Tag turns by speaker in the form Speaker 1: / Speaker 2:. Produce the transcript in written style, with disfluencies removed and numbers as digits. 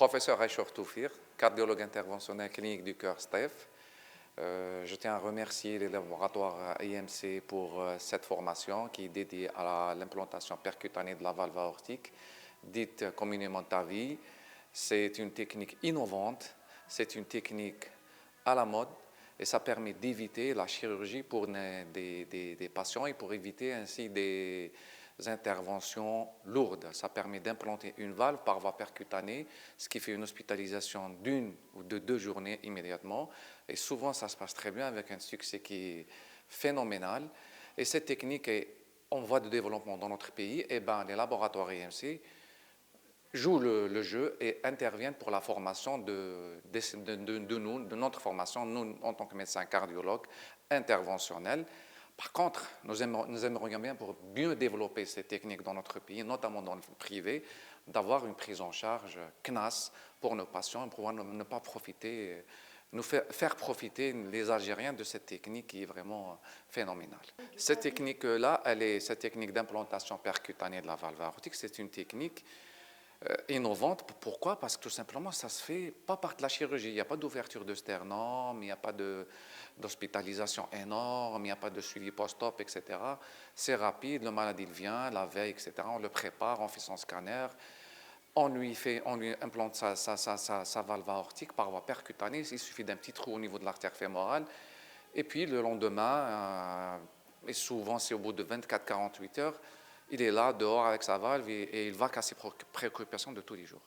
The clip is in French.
Speaker 1: Professeur Aïchour Toufir, cardiologue interventionnel clinique du cœur STEF. Je tiens à remercier les laboratoires IMC pour cette formation qui est dédiée à l'implantation percutanée de la valve aortique, dite communément TAVI. C'est une technique innovante, c'est une technique à la mode et ça permet d'éviter la chirurgie pour des patients et pour éviter ainsi des interventions lourdes. Ça permet d'implanter une valve par voie percutanée, ce qui fait une hospitalisation d'une ou de 2 journées immédiatement. Et souvent, ça se passe très bien avec un succès qui est phénoménal. Et cette technique est en voie de développement dans notre pays. Et les laboratoires IMC jouent le jeu et interviennent pour la formation de notre formation, nous, en tant que médecins cardiologues interventionnels. Par contre, nous aimerions bien, pour mieux développer ces techniques dans notre pays, notamment dans le privé, d'avoir une prise en charge CNAS pour nos patients et pouvoir ne pas profiter, nous faire profiter les Algériens de cette technique qui est vraiment phénoménale. Cette technique-là, cette technique d'implantation percutanée de la valve aortique, c'est une technique innovante. Pourquoi? Parce que tout simplement, ça se fait pas par de la chirurgie. Il n'y a pas d'ouverture de sternum, il n'y a pas d'hospitalisation énorme, il n'y a pas de suivi post-op, etc. C'est rapide, le malade il vient, la veille, etc. On le prépare, on fait son scanner, on lui implante sa valve aortique par voie percutanée. Il suffit d'un petit trou au niveau de l'artère fémorale. Et puis le lendemain, et souvent c'est au bout de 24-48 heures, il est là, dehors avec sa valve et il va qu'à ses préoccupations de tous les jours.